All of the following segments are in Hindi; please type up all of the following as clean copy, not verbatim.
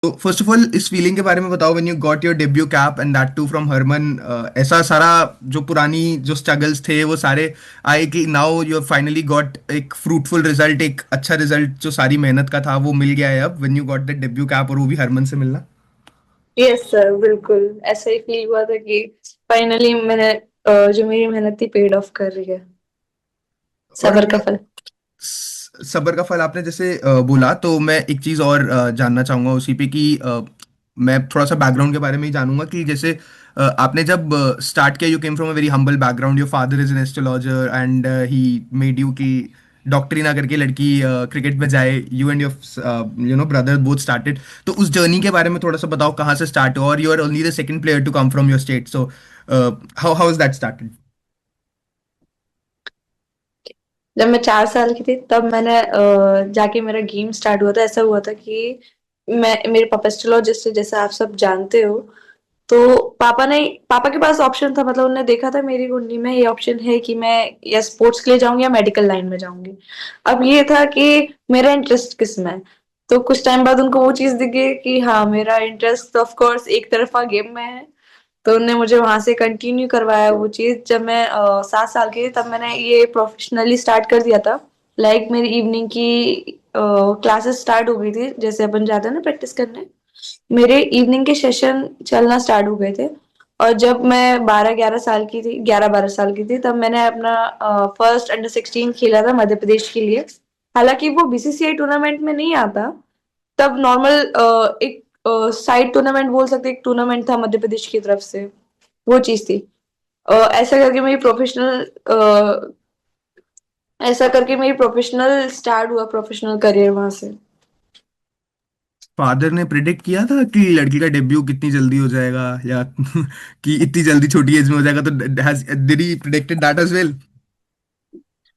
तो फर्स्ट ऑफ ऑल इस फीलिंग के बारे में बताओ when you got your debut cap and that too from Harman. ऐसा सारा जो पुरानी जो स्ट्रगल्स थे वो सारे आए कि नाउ यू फाइनली गॉट एक फ्रूटफुल रिजल्ट, एक अच्छा रिजल्ट जो सारी मेहनत का था वो मिल गया है अब when you got that debut cap, और वो भी हरमन से मिलना। यस सर, बिल्कुल ऐसा ही फील हुआ था कि फाइनली मैंने जो मेरी मेहनत थी पेड ऑफ कर रही है। और सबर का फल। सबर का फल आपने जैसे बोला, तो मैं एक चीज और जानना चाहूंगा उसी पे कि मैं थोड़ा सा बैकग्राउंड के बारे में ही जानूंगा कि जैसे आपने जब स्टार्ट किया, you came from a very humble background, your father is an astrologer and he made you कि डॉक्टरी ना करके लड़की क्रिकेट में जाए, you and your brother both started. तो उस जर्नी के बारे में थोड़ा सा बताओ, कहाँ से स्टार्ट हुआ, और you are only the second player to come from your state, so how how is that started. जब मैं 4 साल की थी तब मैंने जाके मेरा गेम स्टार्ट हुआ था। ऐसा हुआ था कि मैं मेरे पापा एस्ट्रोलॉजिस्ट थे, जैसे आप सब जानते हो। तो पापा के पास ऑप्शन था, मतलब उन्होंने देखा था मेरी कुंडली में ये ऑप्शन है कि मैं या स्पोर्ट्स के लिए जाऊंगी या मेडिकल लाइन में जाऊंगी। अब ये था कि मेरा इंटरेस्ट किस में है। तो कुछ टाइम बाद उनको वो चीज दिख गई कि हाँ, मेरा इंटरेस्ट ऑफ कोर्स एक तरफा गेम में है। तो उनने मुझे वहां से कंटिन्यू करवाया वो चीज। जब मैं 7 साल की थी तब मैंने ये प्रोफेशनली स्टार्ट कर दिया था। लाइक मेरी इवनिंग की क्लासेस स्टार्ट हो गई थी, जैसे अपन जाते हैं ना प्रैक्टिस करने। मेरे इवनिंग के सेशन चलना स्टार्ट हो गए थे। और जब मैं 12-11 साल की थी, 11-12 साल की थी, तब मैंने अपना फर्स्ट अंडर 16 खेला था मध्य प्रदेश के लिए। हालांकि वो बीसीसीआई टूर्नामेंट में नहीं आता। तब नॉर्मल एक साइड टूर्नामेंट बोल सकते, एक टूर्नामेंट था मध्य प्रदेश की तरफ से। वो चीज थी। ऐसा करके मेरी ऐसा करके मेरी प्रोफेशनल स्टार्ट हुआ, प्रोफेशनल करियर वहां से। फादर ने प्रिडिक्ट किया था कि लड़की का डेब्यू कितनी जल्दी हो जाएगा, या कि इतनी जल्दी छोटी एज में हो जाएगा, तो did he predicted that as well.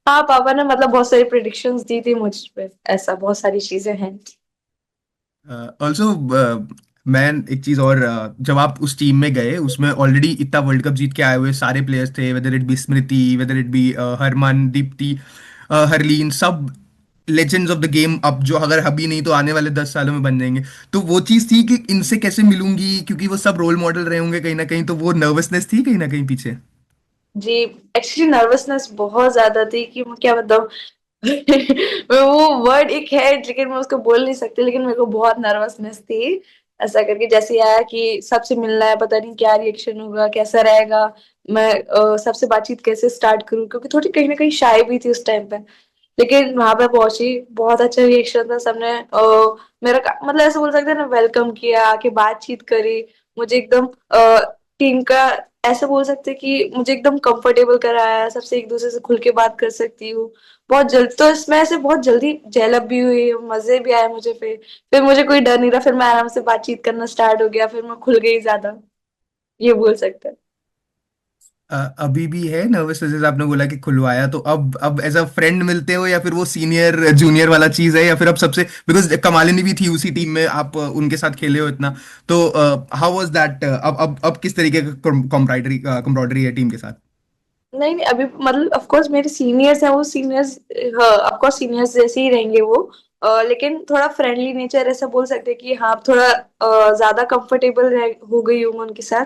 हाँ, पापा ने मतलब बहुत सारी प्रिडिक्शंस दी थी मुझ पे। ऐसा बहुत सारी चीजें हैं। ऑल्सो मैं एक चीज और, जब आप उस टीम में गए उसमें ऑलरेडी इतना वर्ल्ड कप जीत के आए हुए सारे प्लेयर्स थे, whether it be Smriti, whether it be Harman, Deepti, Harleen, सब लेजेंड्स ऑफ द गेम, अब जो अगर अभी नहीं तो आने वाले 10 सालों में बन जाएंगे। तो वो चीज थी कि इनसे कैसे मिलूंगी, क्योंकि वो सब रोल मॉडल रहे होंगे कहीं ना कहीं, तो वो नर्वसनेस थी कहीं ना कहीं पीछे। जी, एक्चुअली नर्वसनेस बहुत ज्यादा थी कि मैं क्या बताऊं। मैं वो वर्ड एक है लेकिन मैं उसको बोल नहीं सकती, लेकिन मेरे को बहुत नर्वसनेस थी। ऐसा करके जैसे ही आया कि सबसे मिलना है, पता नहीं क्या रिएक्शन होगा, कैसा रहेगा। मैं सबसे बातचीत कैसे स्टार्ट करूं, क्योंकि थोड़ी कहीं ना कहीं शाय भी थी उस टाइम पे। लेकिन वहां पे पहुंची, बहुत अच्छा रिएक्शन था सबने। मतलब ऐसे बोल सकते हैं ना, वेलकम किया, आके बातचीत करी। मुझे एकदम टीम का ऐसे बोल सकते हैं कि मुझे एकदम कंफर्टेबल कराया, सबसे एक दूसरे से खुल के बात कर सकती हूँ। बहुत जल्द तो इसमें ऐसे बहुत जल्दी जेलअप भी हुई, मजे भी आए मुझे। फिर मुझे कोई डर नहीं रहा, फिर मैं आराम से बातचीत करना स्टार्ट हो गया, फिर मैं खुल गई ज्यादा। ये बोल सकते हैं। अभी भी है नर्वसनेस, जैसे आपने बोला कि खुलवाया, तो अब एज अ फ्रेंड मिलते हो, या फिर वो सीनियर जूनियर वाला चीज है, या फिर अब सबसे, बिकॉज कमालिनी भी थी उसी टीम में, आप उनके साथ खेले हो इतना, तो हाउ वाज दैट, अब किस तरीके का कॉम्प्राइडरी है टीम के साथ। नहीं नहीं, अभी मतलब ऑफ कोर्स मेरे सीनियर्स हैं, वो सीनियर्स ऑफ कोर्स सीनियर्स जैसे ही रहेंगे वो। लेकिन थोड़ा फ्रेंडली नेचर ऐसा बोल सकते हैं कि हाँ, थोड़ा ज्यादा कंफर्टेबल हो गई हूँ उनके साथ।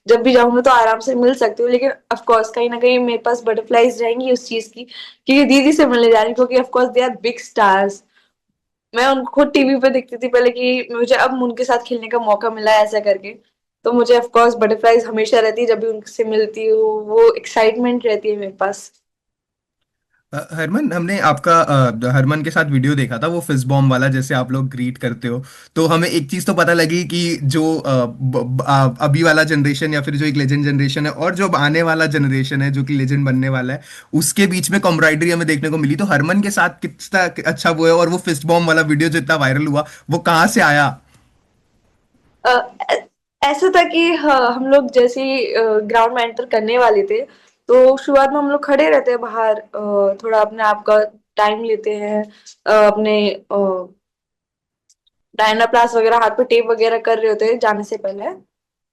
जब भी जाऊंगी तो आराम से मिल सकती हूँ, लेकिन ऑफ कोर्स कहीं ना कहीं मेरे पास बटरफ्लाईज रहेंगी उस चीज की, क्योंकि दीदी से मिलने जा रही हूँ, क्योंकि of course they are big stars. मैं उनको खुद टीवी पे देखती थी पहले, कि मुझे अब उनके साथ खेलने का मौका मिला है ऐसा करके। तो मुझे ऑफ कोर्स बटरफ्लाईज हमेशा रहती है, जब भी उनसे मिलती हूँ वो एक्साइटमेंट रहती है मेरे पास। हरमन, हमने आपका हरमन के साथ वीडियो देखा था, वो फिस्ट बॉम्ब वाला, जैसे आप लोग ग्रीट करते हो, तो हमें एक चीज तो पता लगी कि जो अभी वाला जनरेशन, या फिर जो एक लेजेंड जनरेशन है, और जो अब आने वाला जनरेशन है जो कि लेजेंड बनने वाला है, उसके बीच में कॉम्ब्राइडरी हमें देखने को मिली। तो हरमन के साथ कितना अच्छा वो है, और वो फिस्ट बॉम्ब वाला वीडियो जो इतना वायरल हुआ, वो कहाँ से आया। अ, ऐ- ऐसा था कि हाँ, हम लोग जैसे ही ग्राउंड में एंटर करने वाले थे, तो शुरुआत में हम लोग खड़े रहते हैं बाहर, थोड़ा अपने आप का टाइम लेते हैं। अपने डायना प्लास वगैरह हाथ पे टेप वगैरह कर रहे होते हैं जाने से पहले।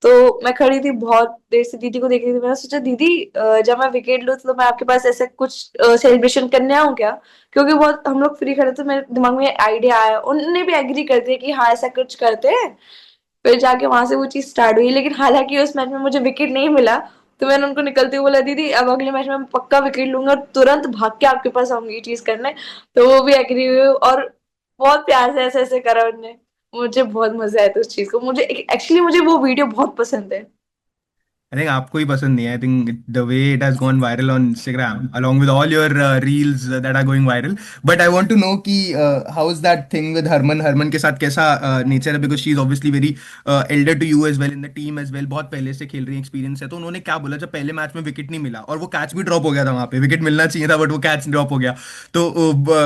तो मैं खड़ी थी बहुत देर से दीदी को देख रही थी। मैंने सोचा दीदी जब मैं विकेट लूँ तो मैं आपके पास ऐसे कुछ सेलिब्रेशन करने आऊँ क्या? क्योंकि बहुत हम लोग फ्री खड़े थे, मेरे दिमाग में आइडिया आया, उन्होंने भी एग्री कर दिया कि हाँ ऐसा कुछ करते हैं। फिर जाके वहां से वो चीज स्टार्ट हुई, लेकिन हालांकि उस मैच में मुझे विकेट नहीं मिला। तो मैंने उनको निकलते हुए बोला दीदी अब अगले मैच में मैं पक्का विकेट लूंगा और तुरंत भाग के आपके पास आऊंगी ये चीज करने। तो वो भी एग्री हुए और बहुत प्यार से ऐसे ऐसे करा उनने। मुझे बहुत मजा आया था उस चीज को, मुझे एक्चुअली मुझे वो वीडियो बहुत पसंद है। आई थिंक आपको ही पसंद नहीं है। I think the way it has gone viral on Instagram along with all your reels that are going viral. But I want to know कि how is that thing with Harman के साथ कैसा नेचर है, because she is obviously very elder to you as well in the team as well, बहुत पहले से खेल रही एक्सपीरियंस है। तो उन्होंने क्या बोला जब पहले मैच में विकेट नहीं मिला, और वो कैच भी ड्रॉप हो गया था, वहां पे विकेट मिलना चाहिए था बट वो कैच ड्रॉप हो गया। तो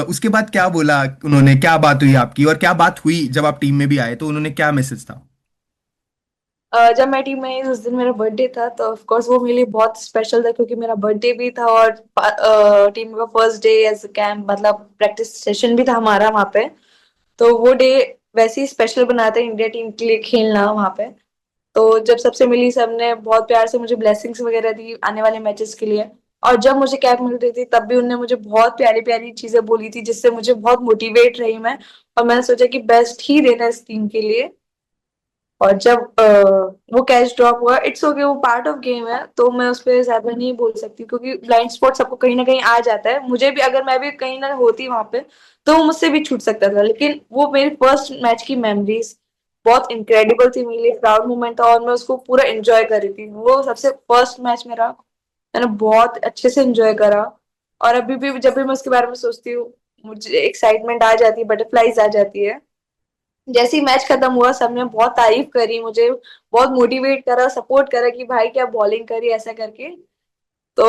उसके बाद क्या बोला उन्होंने, क्या बात हुई आपकी, और क्या बात हुई जब आप टीम में भी आए तो उन्होंने क्या मैसेज था? जब मैं टीम में आई उस दिन मेरा बर्थडे था, तो ऑफ कोर्स वो मेरे लिए बहुत स्पेशल था क्योंकि मेरा बर्थडे भी था और टीम का फर्स्ट डे एज कैंप मतलब प्रैक्टिस सेशन भी था हमारा वहाँ पे। तो वो डे वैसे ही स्पेशल बनाते हैं इंडिया टीम के लिए खेलना वहाँ पे। तो जब सबसे मिली, सबने बहुत प्यार से मुझे ब्लेसिंग्स वगैरह दी आने वाले मैचेस के लिए। और जब मुझे कैप मिल रही थी तब भी उनने मुझे बहुत प्यारी प्यारी चीजें बोली थी जिससे मुझे बहुत मोटिवेट रही मैं। और मैंने सोचा कि बेस्ट ही देना है इस टीम के लिए। और जब वो कैच ड्रॉप हुआ, इट्स ओके, वो पार्ट ऑफ गेम है, तो मैं उस पर ज्यादा नहीं बोल सकती क्योंकि ब्लाइंड स्पॉट सबको कहीं ना कहीं आ जाता है। मुझे भी अगर मैं भी कहीं ना होती वहां पे तो मुझसे भी छूट सकता था। लेकिन वो मेरी फर्स्ट मैच की मेमोरीज बहुत इनक्रेडिबल थी, मेरे लिए प्राउड मोमेंट था और मैं उसको पूरा एंजॉय कर रही थी। वो सबसे फर्स्ट मैच मेरा, मैंने बहुत अच्छे से एंजॉय करा। और अभी भी जब भी मैं उसके बारे में सोचती हूँ मुझे एक्साइटमेंट आ जाती है, बटरफ्लाईज आ जाती है। जैसे ही मैच खत्म हुआ सबने बहुत तारीफ करी, मुझे बहुत मोटिवेट करा, सपोर्ट करा कि भाई क्या बॉलिंग करी ऐसा करके। तो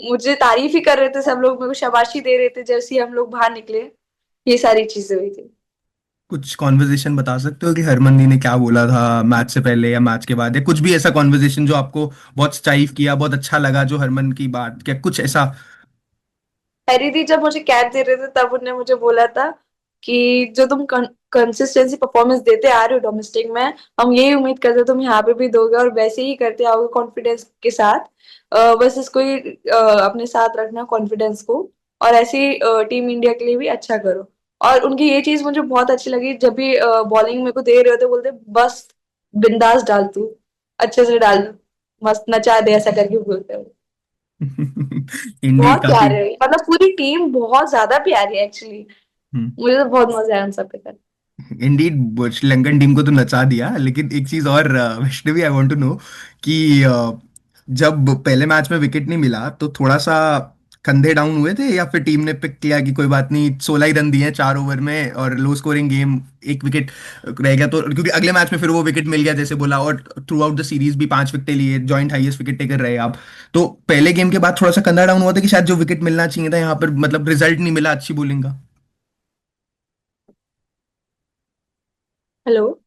मुझे तारीफ ही कर रहे थे सब लोग, मेरे को शाबाशी दे रहे थे जैसे ही हम लोग बाहर निकले। ये सारी चीजें हुई थी। कुछ कॉन्वर्जेशन बता सकते हो कि हरमनदी ने क्या बोला था मैच से पहले या मैच के बाद, या कुछ भी ऐसा कॉन्वर्जेशन जो आपको बहुत स्ट्राइव किया, बहुत अच्छा लगा, जो हरमन की बात, क्या कुछ ऐसा? हैरी दी जब मुझे कैच दे रहे थे तब उन्होंने मुझे बोला था कि जो तुम कंसिस्टेंसी परफॉर्मेंस देते आ रहे हो डोमेस्टिक में, हम यही उम्मीद करते हो तुम यहाँ पे भी दोगे और वैसे ही करते आओगे कॉन्फिडेंस के साथ। बस इसको ही अपने साथ रखना कॉन्फिडेंस को, और ऐसे ही टीम इंडिया के लिए भी अच्छा करो। और उनकी ये चीज मुझे बहुत अच्छी लगी, जब भी बॉलिंग मेरे को दे रहे होते बोलते बस बिंदास डाल तू, अच्छे से डाल, मस्त नचा दे ऐसा करके बोलते हैं। इंडीड बहुत काफी। प्यारे है, मतलब पूरी टीम बहुत ज्यादा प्यारी है एक्चुअली। मुझे तो बहुत मजा आया उन सब के साथ। इंडीड श्रीलंकन टीम को तो नचा दिया, लेकिन एक चीज और Vaishnavi, I want to know कि जब पहले मैच में विकेट नहीं मिला तो थोड़ा सा कंधे डाउन हुए थे, या फिर टीम ने पिक किया कि कोई बात नहीं, 16 ही रन दिए हैं 4 ओवर में और लो स्कोरिंग गेम, एक विकेट रह गया तो, क्योंकि अगले मैच में फिर वो विकेट मिल गया जैसे बोला, और थ्रू आउट द सीरीज भी 5 विकेट लिए, जॉइंट हाईएस्ट विकेट टेकर रहे आप। तो पहले गेम के बाद थोड़ा सा कंधा डाउन हुआ था कि शायद जो विकेट मिलना चाहिए था यहाँ पर, मतलब रिजल्ट नहीं मिला अच्छी बॉलिंग का? हेलो।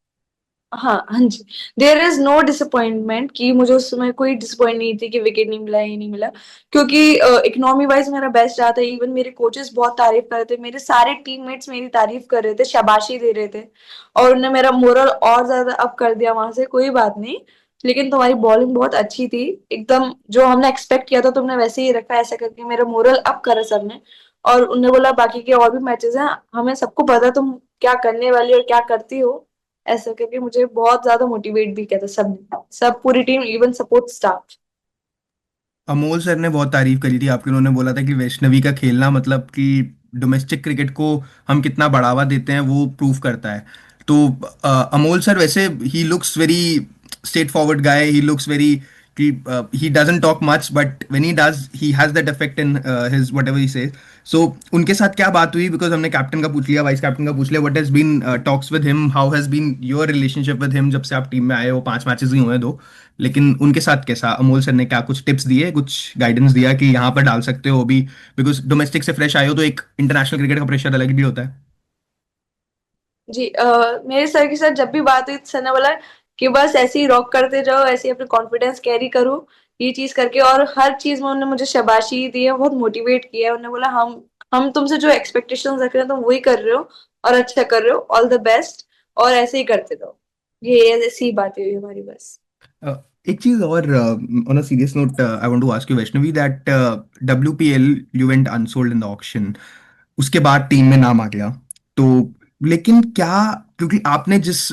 हाँ हाँ जी। देयर इज नो डिसअपॉइंटमेंट कि मुझे उस समय कोई डिसअपॉइंट नहीं थी कि विकेट नहीं मिला, ये नहीं मिला। क्योंकि इकोनॉमी वाइज मेरा बेस्ट रहा था, इवन मेरे कोचेस बहुत तारीफ कर रहे थे, मेरे सारे टीममेट्स मेरी तारीफ कर रहे थे, शाबाशी दे रहे थे। और उन्होंने मेरा मोरल और ज्यादा अप कर दिया वहां से, कोई बात नहीं, लेकिन तुम्हारी बॉलिंग बहुत अच्छी थी, एकदम जो हमने एक्सपेक्ट किया था तुमने वैसे ही रखा, ऐसा करके मेरा मोरल अप करा सबने। और उन्होंने बोला बाकी के और भी मैचेस हैं, हमें सबको पता है तुम क्या करने वाली और क्या करती हो, ऐसा करके मुझे बहुत ज्यादा मोटिवेट भी किया था सबने, सब पूरी team, even support staff. Amol sir ने बहुत तारीफ करी थी आपकी, उन्होंने बोला था कि वैष्णवी का खेलना मतलब कि डोमेस्टिक क्रिकेट को हम कितना बढ़ावा देते हैं वो प्रूव करता है। तो अमोल सर वैसे ही looks very straightforward guy, he looks very कि he doesn't talk much but when he does he has that effect in his whatever he says. So उनके साथ क्या बात हुई, बिकॉज हमने कैप्टन का पूछ लिया, वाइस कैप्टन का पूछ लिया, what has been talks with him, how has been your relationship with him जब से आप टीम में आए हो, 5 मैचेस ही हुए हैं दो, लेकिन उनके साथ कैसा, अमोल सर ने क्या कुछ टिप्स दिए, कुछ गाइडेंस दिया कि यहाँ पर डाल सकते हो अभी, बिकॉज डोमेस्टिक से फ्रेश आए हो तो एक इंटरनेशनल क्रिकेट का प्रेशर अलग भी होता है? जी मेरे सर के साथ जब भी बात हुई तो सर ने बोला कि बस ऐसे ही रॉक करते जाओ, ऐसे ही अपने कॉन्फिडेंस कैरी करो, ये चीज करके। और हर चीज में उन्होंने मुझे शाबाशी दी है, बहुत मोटिवेट किया है। उन्होंने बोला हम तुमसे जो एक्सपेक्टेशंस रख रहे हैं तुम वही कर रहे हो और अच्छा कर रहे हो, ऑल द बेस्ट, और ऐसे ही करते रहो। ये ऐसी ही बातें हुई हमारी बस। अ, एक चीज और, on a serious note, I want to ask you Vaishnavi that WPL you went unsold in the auction, उसके बाद टीम में नाम आ गया। तो लेकिन क्या, क्योंकि आपने जिस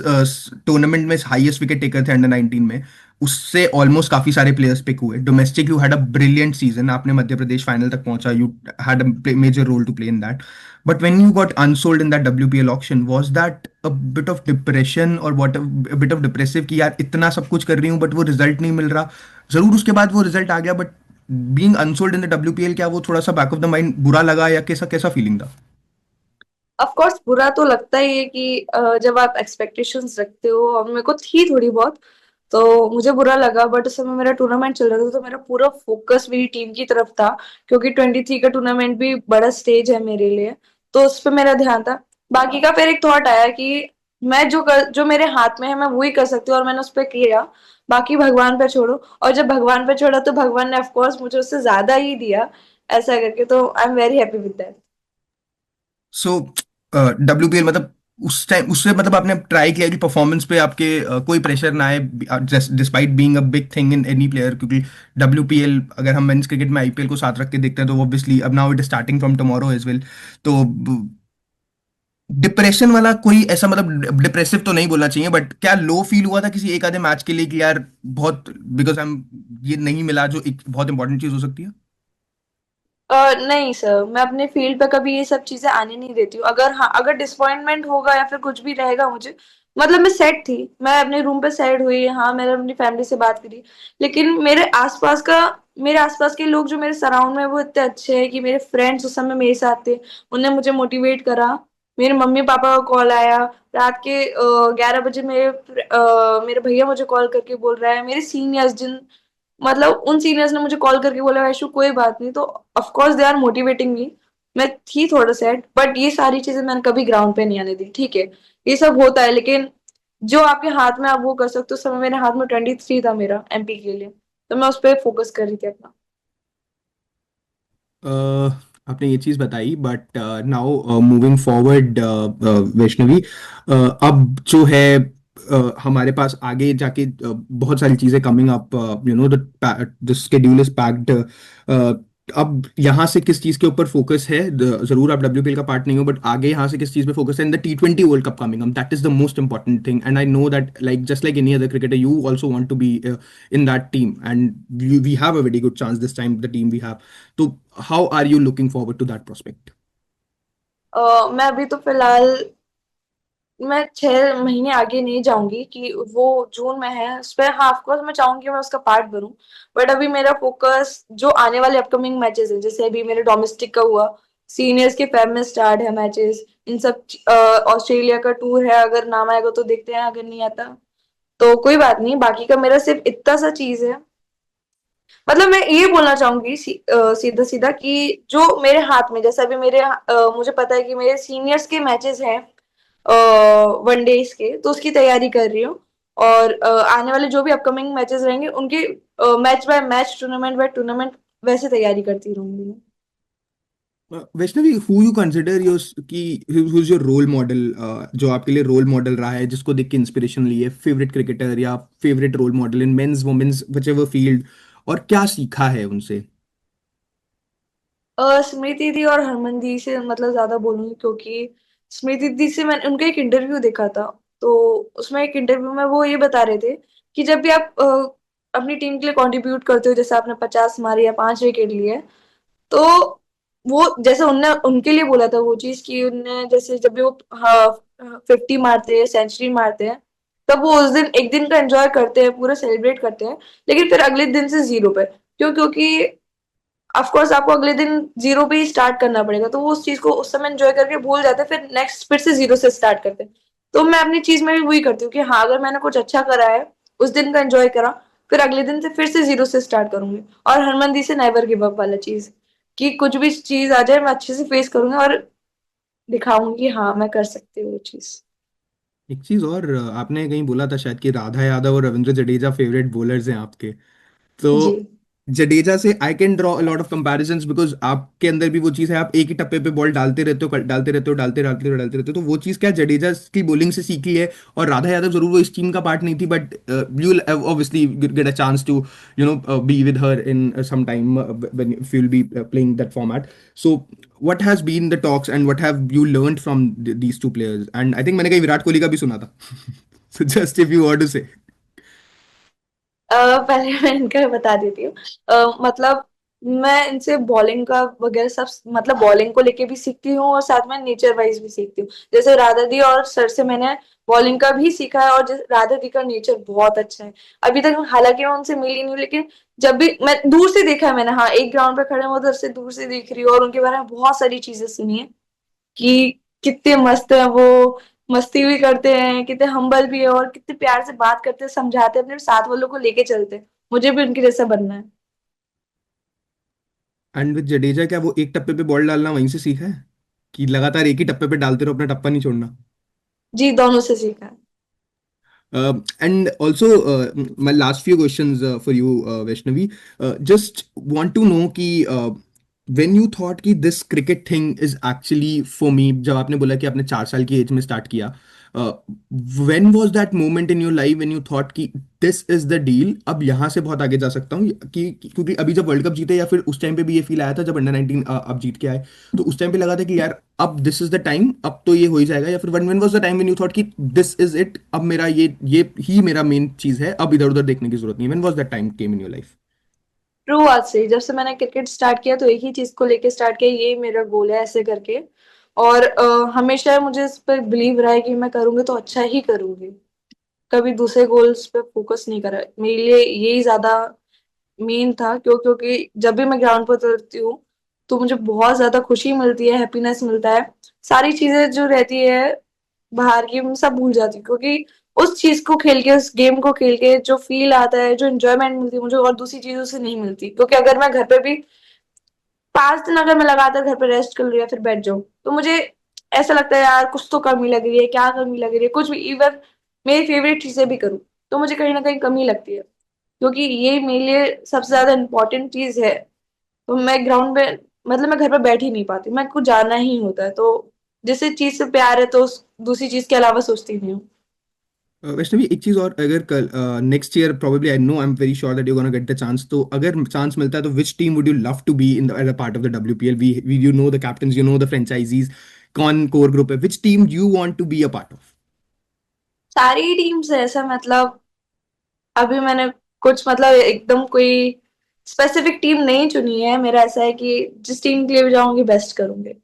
टूर्नामेंट में हाईएस्ट विकेट टेकर थे अंडर 19 में, उससे ऑलमोस्ट काफी सारे प्लेयर्स पिक हुए। Domestic you had a brilliant season, आपने मध्य प्रदेश फाइनल तक पहुंचा, you had a major role to play in that. But when you got unsold in that WPL auction, was that a bit of depression और what a bit of depressive कि यार इतना सब कुछ कर रही हूँ बट वो रिजल्ट नहीं मिल रहा? जरूर उसके बाद वो रिजल्ट आ गया, but being unsold in the WPL, क्या वो थोड़ा सा बैक ऑफ द माइंड बुरा लगा, या कैसा कैसा फीलिंग था? ऑफ कोर्स बुरा तो लगता ही है कि जब आप एक्सपेक्टेशंस रखते हो, और मेरे को थी थोड़ी बहुत, तो मुझे बुरा लगा। बट उस समय मेरा टूर्नामेंट चल रहा था, तो मेरा पूरा फोकस मेरी टीम की तरफ था, क्योंकि 23 का टूर्नामेंट भी बड़ा स्टेज है मेरे लिए, तो उस पर मेरा ध्यान था। बाकी का फिर एक थॉट आया कि मैं जो मेरे हाथ में है मैं वही कर सकती हूँ, और मैंने उस पर किया। बाकी भगवान पे छोड़ो। और जब भगवान पे छोड़ा तो भगवान ने ऑफकोर्स मुझे उससे ज्यादा ही दिया, ऐसा करके। तो आई am very happy with that. So WPL मतलब उस टाइम उससे मतलब आपने ट्राई किया कि परफॉर्मेंस पे आपके कोई प्रेशर ना आए, despite being a big thing in any player, क्योंकि WPL अगर हम मेंस क्रिकेट में IPL को साथ रख के देखते हैं तो ऑब्वियसली अब now it is starting from tomorrow as well. तो डिप्रेशन वाला कोई ऐसा, मतलब डिप्रेसिव तो नहीं बोलना चाहिए, बट क्या लो फील हुआ था किसी एक आधे मैच के लिए कि यार बहुत, बिकॉज आई एम, ये नहीं मिला जो एक बहुत इंपॉर्टेंट चीज हो सकती है? नहीं सर, मैं अपने फील्ड पे कभी ये सब चीजें आने नहीं देती हूँ। अगर हाँ, अगर डिसअपॉइंटमेंट होगा या फिर कुछ भी रहेगा मुझे, मतलब मैं सेट थी, मैं अपने रूम पे सेट हुई, हाँ मैंने अपनी फैमिली से बात करी। लेकिन मेरे आसपास के लोग जो मेरे सराउंड में, वो इतने अच्छे हैं कि मेरे फ्रेंड्स उस समय मेरे साथ थे, उन्होंने मुझे मोटिवेट करा। मेरे मम्मी पापा का कॉल आया रात के 11 बजे। मेरे भैया मुझे कॉल करके बोल रहा है, मेरे सीनियर्स जिन, मतलब उन सीनियर्स ने मुझे कॉल करके बोला वैशु कोई बात नहीं, तो of course they are motivating me. मैं थी थोड़ा सैड, बट ये सारी चीजें मैंने कभी ग्राउंड पे नहीं आने दी। ठीक है, ये सब होता है, लेकिन जो आपके हाथ में आप वो कर सकते हो। उस समय मेरे हाथ में 23 था मेरा MP के लिए, तो मैं उस पर फोकस कर रही थी अपना। अ, आपने ये चीज़ बताई, but now moving forward Vaishnavi, अब जो है हमारे पास आगे जाके बहुत सारी चीज़ें coming up, you know the schedule is packed. अब यहाँ से किस चीज़ के ऊपर फोकस है? जरूर आप WPL का पार्ट नहीं हो, बट आगे यहाँ से किस चीज़ पे फोकस है? In the T20 world cup coming up, that is the most important thing, and I know that like just like any other cricketer you also want to be in that team, and we have a very good chance this time, the team we have. So how are you looking forward to that prospect? मैं अभी तो फिलहाल, मैं 6 महीने आगे नहीं जाऊंगी कि वो जून में है उस पर। हाँ ऑफकोर्स मैं चाहूंगी मैं उसका पार्ट बनूं, बट अभी मेरा फोकस जो आने वाले अपकमिंग मैचेस हैं, जैसे अभी मेरे डोमेस्टिक का हुआ, सीनियर्स के फेब में स्टार्ट है मैचेस, इन सब, ऑस्ट्रेलिया का टूर है, अगर नाम आएगा तो देखते हैं, अगर नहीं आता तो कोई बात नहीं। बाकी का मेरा सिर्फ इतना सा चीज है। मतलब मैं ये बोलना चाहूंगी सीधा सीधा कि जो मेरे हाथ में, जैसे अभी मुझे पता है कि मेरे सीनियर्स के मैचेस हैं वनडेज के, तो उसकी तैयारी कर रही हूँ। और आने वाले जो भी अपकमिंग मैचेस रहेंगे उनकी match by match, tournament by tournament वैसे तैयारी करती रहूंगी मैं। Vaishnavi, who you consider your कि who's your role model, जो आपके लिए रोल मॉडल रहा है, जिसको देख के इंस्पिरेशन ली है, फेवरेट क्रिकेटर या favourite role model in men's women's whichever field, और क्या सीखा है उनसे? स्मृति दी और हरमन दी से मतलब ज्यादा बोलूंगी, क्योंकि स्मृति दी से मैंने उनका एक इंटरव्यू देखा था। तो उसमें एक इंटरव्यू में वो ये बता रहे थे कि जब भी आप अपनी टीम के लिए कंट्रीब्यूट करते हो, जैसे आपने 50 मारे या 5 विकेट लिए, तो वो जैसे उनने उनके लिए बोला था वो चीज कि उनने जैसे जब भी वो 50 मारते हैं, सेंचुरी मारते हैं, तब वो उस दिन एक दिन का एंजॉय करते हैं, पूरा सेलिब्रेट करते हैं, लेकिन फिर अगले दिन से जीरो पे। क्योंकि ऑफ कोर्स आपको अगले दिन जीरो पे ही स्टार्ट करना पड़ेगा, तो वो उस चीज को उस समय एंजॉय करके भूल जाते हैं, फिर नेक्स्ट फिर से जीरो से स्टार्ट करते हैं। तो मैं अपनी चीज में भी वही करती हूँ कि हाँ, अगर मैंने कुछ अच्छा करा है, उस दिन का एंजॉय करा, फिर अगले दिन से फिर से जीरो से स्टार्ट करूंगी। और हरमन से नेवर गिव अप वाला चीज, कि कुछ भी चीज आ जाए मैं अच्छे से फेस करूंगी और दिखाऊंगी हाँ मैं कर सकती हूँ वो चीज। एक चीज और, आपने कहीं बोला था शायद कि राधा यादव और रविंद्र जडेजा फेवरेट बॉलर्स हैं आपके। तो जी। जडेजा से I can draw a lot of comparisons, because आपके अंदर भी वो चीज़ है, आप एक ही टप्पे पे बॉल डालते रहते हो, डालते रहते हो, डालते रहते हो, तो वो चीज़ क्या जडेजा की बॉलिंग से सीखी है। और राधा यादव जरूर वो इस टीम का पार्ट नहीं थी, but you obviously get a chance to be with her in some time when if you will be playing that format. So what has been the talks and what have you learned from these two players? And I think मैंने कहीं विराट कोहली का भी सुना था। So just if you were to say. पहले मैं इनका बता देती हूँ। मतलब मैं इनसे बॉलिंग का वगैरह सब, मतलब बॉलिंग को लेके भी सीखती हूँ और साथ में नेचर वाइज भी सीखती हूँ। जैसे राधा दी और सर से मैंने बॉलिंग का भी सीखा है, और राधा दी का नेचर बहुत अच्छा है। अभी तक हालांकि मैं उनसे मिली नहीं, लेकिन जब भी मैं दूर से देखा है मैंने, हाँ एक ग्राउंड पे खड़े हैं उधर से दूर से देख रही हूँ, और उनके बारे में बहुत सारी चीजें सुनी है कि कितने मस्त है वो, मस्ती भी करते हैं, कितने हम्बल भी है, और कितने प्यार से बात करते हैं, समझाते हैं, अपने साथ वालों को लेके चलते हैं। मुझे भी उनके जैसा बनना है। एंड विद जडेजा, क्या वो एक टप्पे पे बॉल डालना वहीं से सीखा है कि लगातार एक ही टप्पे पे डालते रहो, अपना टप्पा नहीं छोड़ना? जी, दोनों से सीखा है। And also, my last few questions for you, Vaishnavi. Just want to know कि when you thought कि this cricket thing is actually for me, जब आपने बोला कि आपने 4 साल की एज में स्टार्ट किया, uh, when was that moment in your life when you thought कि this is the deal, अब यहाँ से बहुत आगे जा सकता हूँ? क्योंकि अभी जब वर्ल्ड कप जीते, या फिर उस टाइम पे भी ये फील आया था जब अंडर 19 अब जीत के आए, तो उस टाइम पे लगा था कि यार अब दिस इज द टाइम, अब तो ये हो ही जाएगा? या फिर one was the time when you thought कि दिस इज इट, अब मेरा ये ही मेरा मेन चीज है, अब इधर उधर देखने की जरूरत नहीं? When was that time came in your life? True, आज से जब से मैंने क्रिकेट स्टार्ट किया तो एक ही चीज को लेके स्टार्ट किया, ये मेरा गोल है ऐसे करके। और हमेशा मुझे इस पर बिलीव रहा है कि मैं करूंगी तो अच्छा ही करूंगी। कभी दूसरे गोल्स पे फोकस नहीं करा, मेरे लिए यही ज्यादा मेन था। क्योंकि जब भी मैं ग्राउंड पर उतरती हूँ तो मुझे बहुत ज्यादा खुशी मिलती है, हैप्पीनेस मिलता है। सारी चीजें जो रहती है बाहर की, मैं सब भूल जाती हूँ, क्योंकि उस चीज को खेल के, उस गेम को खेल के जो फील आता है, जो इंजॉयमेंट मिलती है मुझे, और दूसरी चीजों से नहीं मिलती। क्योंकि अगर मैं घर पे भी 5 दिन अगर मैं लगातार घर पे रेस्ट कर लूँ या फिर बैठ जाऊँ, तो मुझे ऐसा लगता है यार कुछ तो कमी लग रही है, क्या कमी लग रही है, कुछ भी। इवन मेरी फेवरेट चीजें भी करूँ तो मुझे कहीं ना कहीं कमी लगती है, क्योंकि ये मेरे लिए सबसे ज्यादा इम्पोर्टेंट चीज है। तो मैं ग्राउंड पे, मतलब मैं घर पे बैठ ही नहीं पाती, मैं कुछ जाना ही होता है। तो जिस चीज से प्यार है तो दूसरी चीज के अलावा सोचती नहीं हूँ। वैष्णवी, एक चीज और, अगर कल next year probably, I know, I am very sure that you gonna get the chance, तो अगर चांस मिलता है तो which team would you love to be in the as a part of the WPL? We you know the captains, you know the franchises, कौन कोर ग्रुप है, which team you want to be a part of? सारी टीम्स है ऐसा, मतलब अभी मैंने कुछ, मतलब एकदम कोई स्पेसिफिक टीम नहीं चुनी है। मेरा ऐसा है कि जिस टीम के लिए भी जाऊंगी बेस्ट करूंगी।